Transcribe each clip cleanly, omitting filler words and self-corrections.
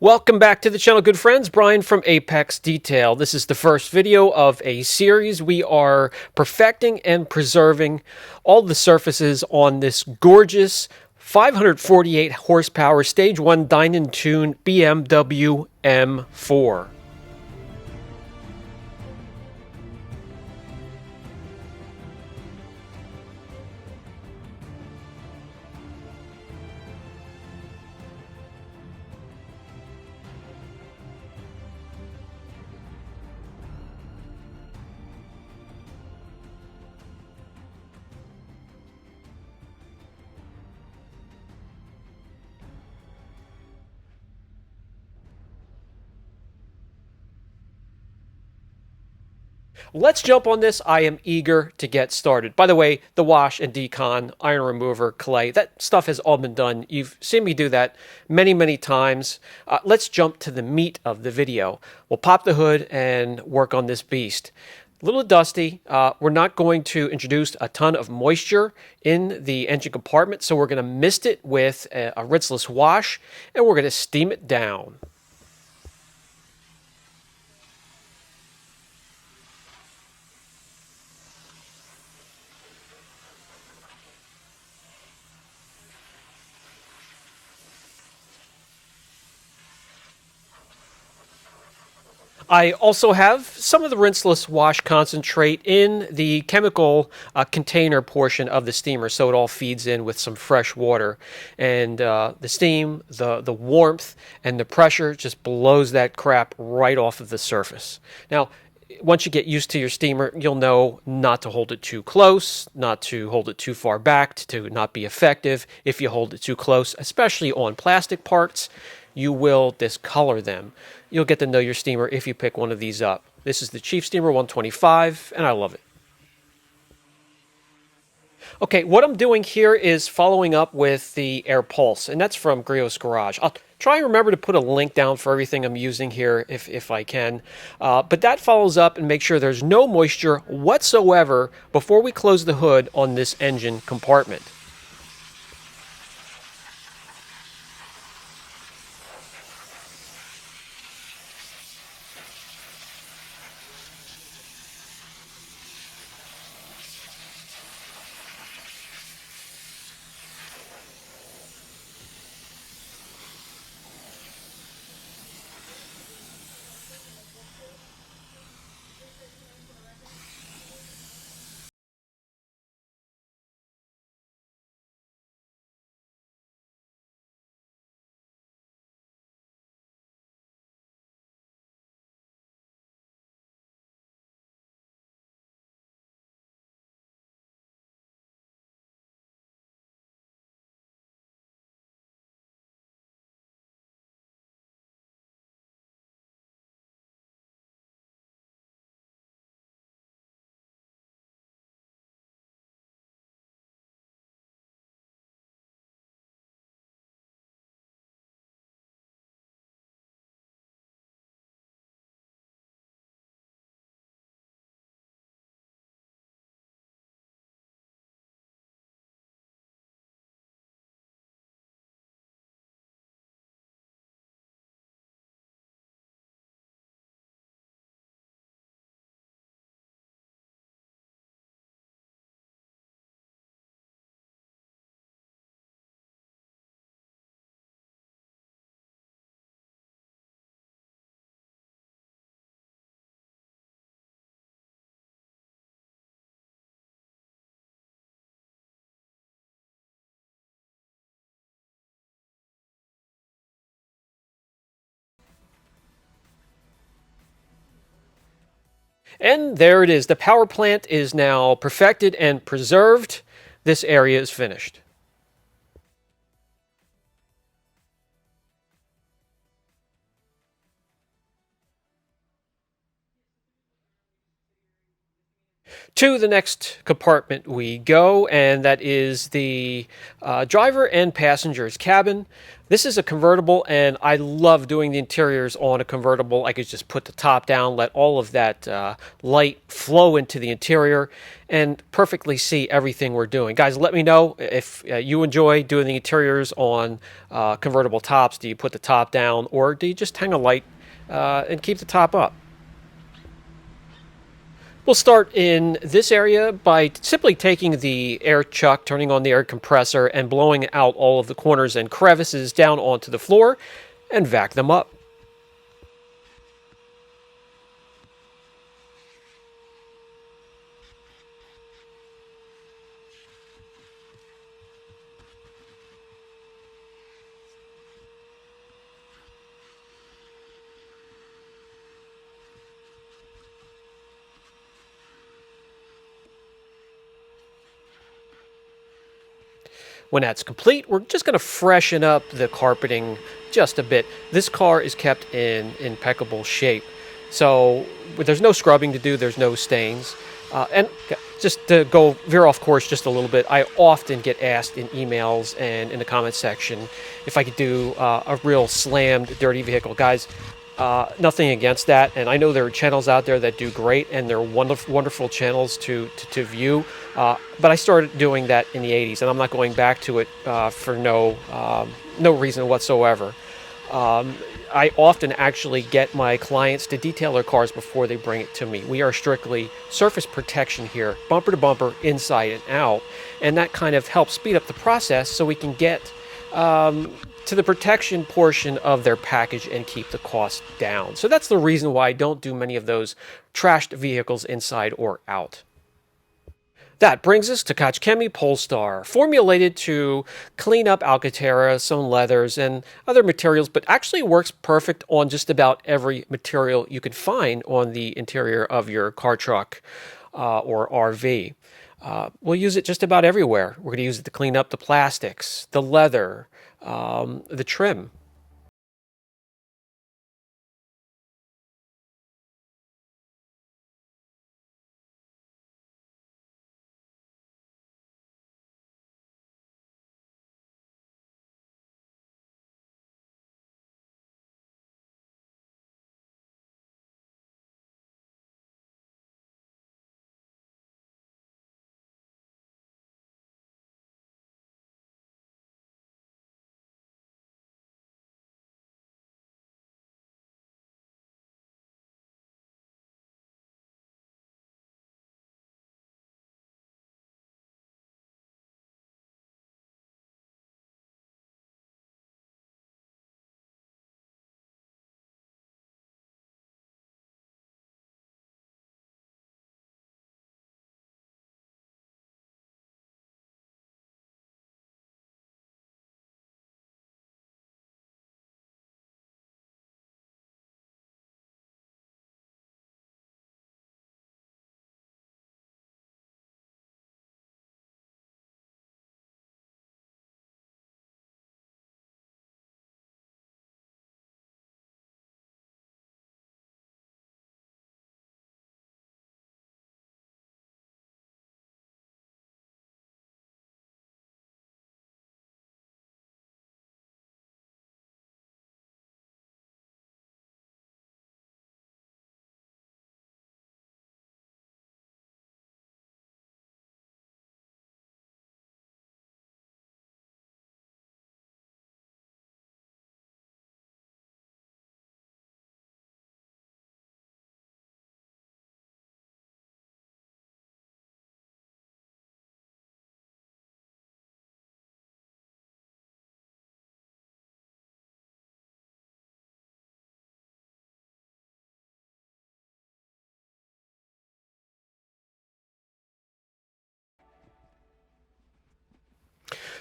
Welcome back to the channel, good friends. Brian from Apex Detail. This is the first video of a series. We are perfecting and preserving all the surfaces on this gorgeous 548 horsepower Stage 1 Dinan tuned BMW M4. Let's jump on this. I am eager to get started. By the way, the wash and decon, iron remover, clay, that stuff has all been done. You've seen me do that many, many times. Let's jump to the meat of the video. We'll pop the hood and work on this beast. A little dusty. We're not going to introduce a ton of moisture in the engine compartment, so we're going to mist it with a rinseless wash, and we're going to steam it down. I also have some of the rinseless wash concentrate in the chemical container portion of the steamer, so it all feeds in with some fresh water. And the steam, the warmth, and the pressure just blows that crap right off of the surface. Now, once you get used to your steamer, you'll know not to hold it too close, not to hold it too far back, to not be effective. If you hold it too close, especially on plastic parts, you will discolor them. You'll get to know your steamer if you pick one of these up. This is the Chief Steamer 125, and I love it. Okay, what I'm doing here is following up with the Air Pulse, and that's from Griot's Garage. I'll try and remember to put a link down for everything I'm using here if I can. But that follows up and make sure there's no moisture whatsoever before we close the hood on this engine compartment. And there it is. The power plant is now perfected and preserved. This area is finished. To the next compartment we go, and that is the driver and passenger's cabin. This is a convertible, and I love doing the interiors on a convertible. I could just put the top down, let all of that light flow into the interior, and perfectly see everything we're doing. Guys, let me know if you enjoy doing the interiors on convertible tops. Do you put the top down, or do you just hang a light and keep the top up? We'll start in this area by simply taking the air chuck, turning on the air compressor, and blowing out all of the corners and crevices down onto the floor and vac them up. When that's complete, we're just going to freshen up the carpeting just a bit. This car is kept in impeccable shape. So there's no scrubbing to do, there's no stains. And just to go veer off course just a little bit, I often get asked in emails and in the comment section if I could do a real slammed, dirty vehicle. Guys, nothing against that, and I know there are channels out there that do great, and they're wonderful channels to view. But I started doing that in the '80s, and I'm not going back to it for no reason whatsoever. I often actually get my clients to detail their cars before they bring it to me. We are strictly surface protection here, bumper to bumper, inside and out, and that kind of helps speed up the process so we can get to the protection portion of their package and keep the cost down. So that's the reason why I don't do many of those trashed vehicles inside or out. That brings us to Kachkemi Polestar, formulated to clean up Alcantara, some leathers, and other materials, but actually works perfect on just about every material you can find on the interior of your car, truck, or RV. We'll use it just about everywhere. We're going to use it to clean up the plastics, the leather, the trim.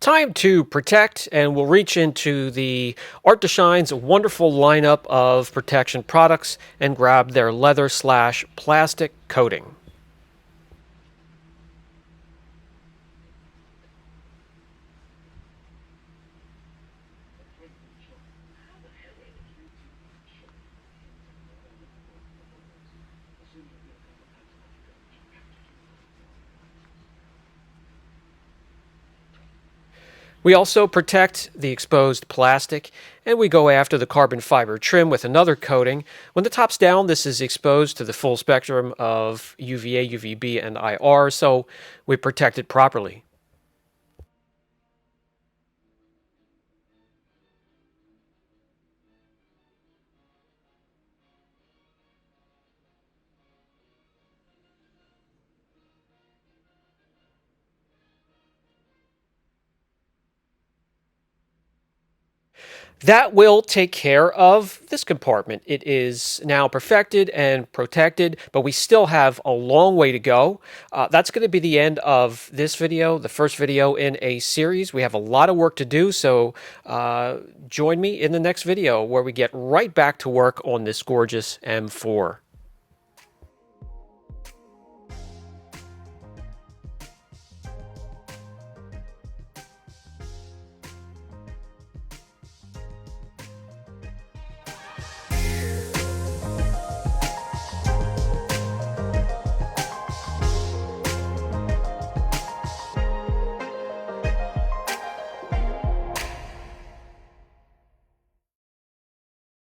Time to protect, and we'll reach into the Art to Shine's wonderful lineup of protection products and grab their leather slash plastic coating. We also protect the exposed plastic, and we go after the carbon fiber trim with another coating. When the top's down, this is exposed to the full spectrum of UVA, UVB, and IR, so we protect it properly. That will take care of this compartment. It is now perfected and protected, but we still have a long way to go. That's going to be the end of this video, the first video in a series. We have a lot of work to do, so join me in the next video where we get right back to work on this gorgeous M4.